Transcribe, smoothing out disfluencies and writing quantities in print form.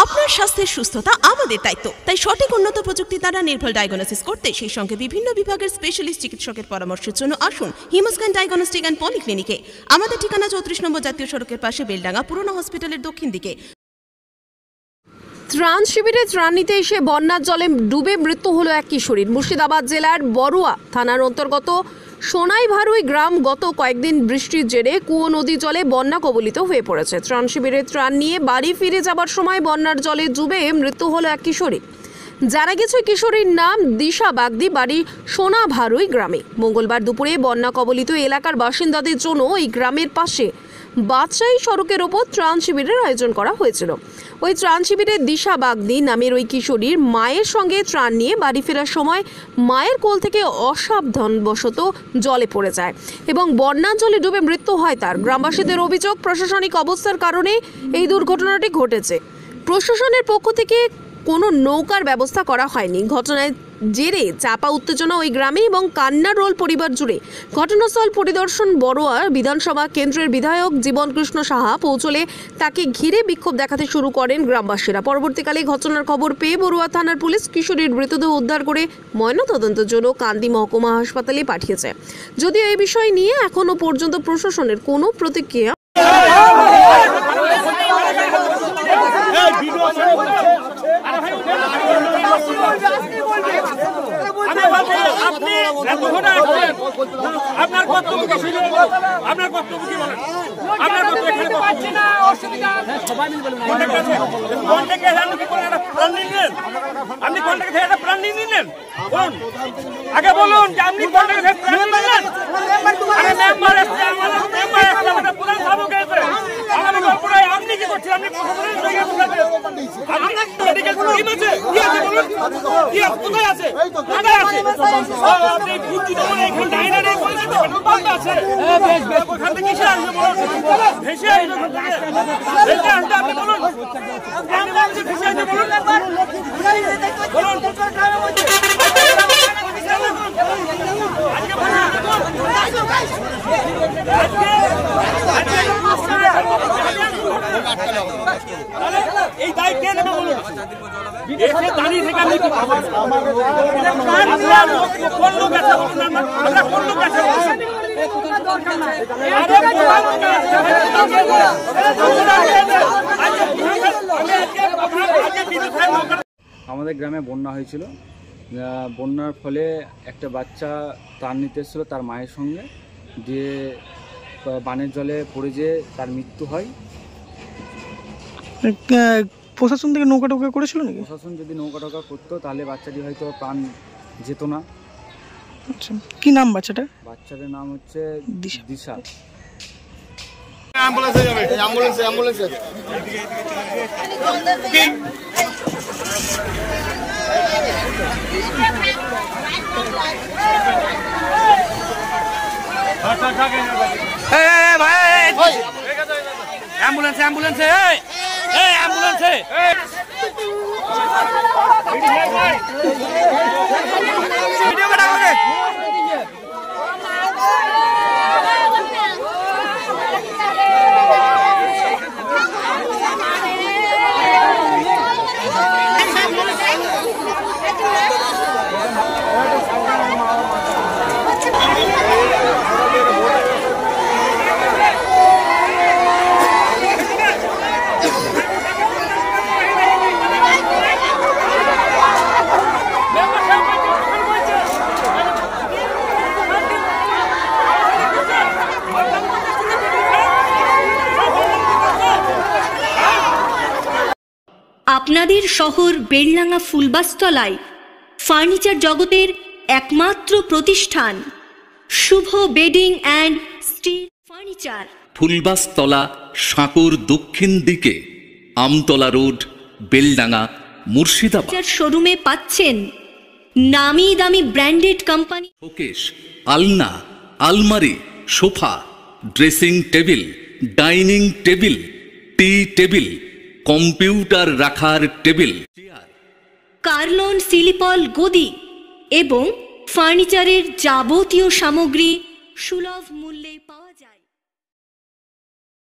আপনার স্বাস্থ্যের সুস্থতা আমাদের দায়িত্ব, তাই সঠিক উন্নত প্রযুক্তি দ্বারা নির্ভুল ডায়াগনোসিস করতে সেই সঙ্গে বিভিন্ন বিভাগের স্পেশালিস্ট চিকিৎসকের পরামর্শের জন্য আসুন হিমোস্ক্যান ডায়াগনস্টিক অ্যান্ড পলিক্লিনিকে। আমাদের ঠিকানা 34 নম্বর জাতীয় সড়কের পাশে, বেলডাঙ্গা পুরনো হসপিটালের দক্ষিণ দিকে। ত্রাণ শিবিরে ত্রাণ নিতে এসে বন্যার জলে ডুবে মৃত্যু হলো এক কিশোরীর। মুর্শিদাবাদ জেলার বড়ুয়া থানার অন্তর্গত সোনাইভারুই গ্রাম গত কয়েকদিন বৃষ্টির জেরে কুয়ো নদী জলে বন্যা কবলিত হয়ে পড়েছে। ত্রাণ শিবিরে ত্রাণ নিয়ে বাড়ি ফিরে যাবার সময় বন্যার জলে ডুবে মৃত্যু হলো এক কিশোরী। জানা গেছে কিশোরীর নাম দিশা বাগদি, বাড়ি সোনাভারুই গ্রামে। মঙ্গলবার দুপুরে বন্যা কবলিত এলাকার বাসিন্দাদের জন্য এই গ্রামের পাশে বাদশাহী সড়কের ওপর ত্রাণ শিবিরের আয়োজন করা হয়েছিল। ওই ত্রাণ শিবিরে দিশা বাগদি নামের ওই কিশোরীর মায়ের সঙ্গে ত্রাণ নিয়ে বাড়ি ফেরার সময় মায়ের কোল থেকে অসাবধানবশত জলে পড়ে যায় এবং বন্যার জলে ডুবে মৃত্যু হয় তার। গ্রামবাসীদের অভিযোগ, প্রশাসনিক অবস্থার কারণে এই দুর্ঘটনাটি ঘটেছে। প্রশাসনের পক্ষ থেকে কোনো নৌকার ব্যবস্থা করা হয়নি। ঘটনায় জেরে চাপা উত্তেজনা ওই গ্রামে এবং কান্নার রোল পরিবার জুড়ে। ঘটনাস্থল পরিদর্শন বড়ুয়া বিধানসভা কেন্দ্রের বিধায়ক জীবন কৃষ্ণ সাহা পৌঁছলে তাকে ঘিরে বিক্ষোভ দেখাতে শুরু করেন গ্রামবাসীরা। পরবর্তীকালে ঘটনার খবর পেয়ে বড়ুয়া থানার পুলিশ কিশোরীর মৃতদেহ উদ্ধার করে ময়নাতদন্তের জন্য কান্দি মহকুমা হাসপাতালে পাঠিয়েছে। যদিও এই বিষয় নিয়ে এখনো পর্যন্ত প্রশাসনের কোনো প্রতিক্রিয়া আপনার বক্তব্য কি ছিল? আপনার বক্তব্য কি বলেন? আপনার বক্তব্য এখানে পাচ্ছি না, অসুবিধা সবাই মিলে বলেন। কোনটাকে হেল্প কি করে একটা প্রাণ নিলেন? আপনি কোনটাকে থেকে একটা প্রাণ নিলেন? বলুন, আগে বলুন যে আপনি কোনটাকে থেকে প্রাণ নিলেন? আরে মেম্বার আছে, আমাদের মেম্বার আছে, আমাদের প্রধান সাবক আছে, আমাদের পুরাই আপনি কি করছেন? আপনি প্রশাসনের সঙ্গে বলছেন আপনার মেডিকেল টিম আছে, কি আছে বলুন? কি কোথায় আছে? কোথায় আছে? আপনি বুঝতে বলে এখানে ডাইনারে বলছেন তো বন্ধ আছে। বেশ বেশ ওখান থেকে কিসে আসবে বলুন? ভেসে আসবে ওখান থেকে। ভেসে আসবে আপনি বলুন। আপনি বলছেন ভেসে আসবে বলুন। বলুন। এই দায় কে নেবে বলুন? এসে দাঁড়িয়ে থেকে আমি কোন লোক আছে বলুন? আমরা কোন লোক আছে আমাদের গ্রামে বন্যা হয়েছিল। বন্যার ফলে একটা বাচ্চা ত্রাণ নিতে এসেছিল তার মায়ের সঙ্গে, দিয়ে বানের জলে পড়ে যেয়ে তার মৃত্যু হয়। প্রশাসন থেকে নৌকা টোকা করেছিল নাকি? প্রশাসন যদি নৌকা টোকা করতো তাহলে বাচ্চাটি হয়তো প্রাণ যেত না। আচ্ছা, কি নাম বাচ্চাটা? বাচ্চাটার নাম হচ্ছে দিশা। অ্যাম্বুলেন্সে যাবে, অ্যাম্বুলেন্সে অ্যাম্বুলেন্সে অ্যাম্বুলেন্সে অ্যাম্বুলেন্সে এই অ্যাম্বুলেন্সে ভিডিও করা হবে। আপনাদের শহর বেলডাঙ্গা ফুলবাসতলায় ফার্নিচার জগতের একমাত্র প্রতিষ্ঠান শুভ বেডিং অ্যান্ড স্টিল ফার্নিচার, ফুলবাসতলা, সাঁকুর দক্ষিণ দিকে, আমতলা রোড, বেলডাঙ্গা, মুর্শিদাবাদ। শোরুমে পাচ্ছেন নামি দামি ব্র্যান্ডেড কোম্পানি শোকেস, আলনা, আলমারি, sofa, dressing table, dining table, tea table, computer রাখার টেবিল, চেয়ার, কার্লন সিলিপল গদি এবং ফার্নিচারের যাবতীয় সামগ্রী সুলভ মূল্যে।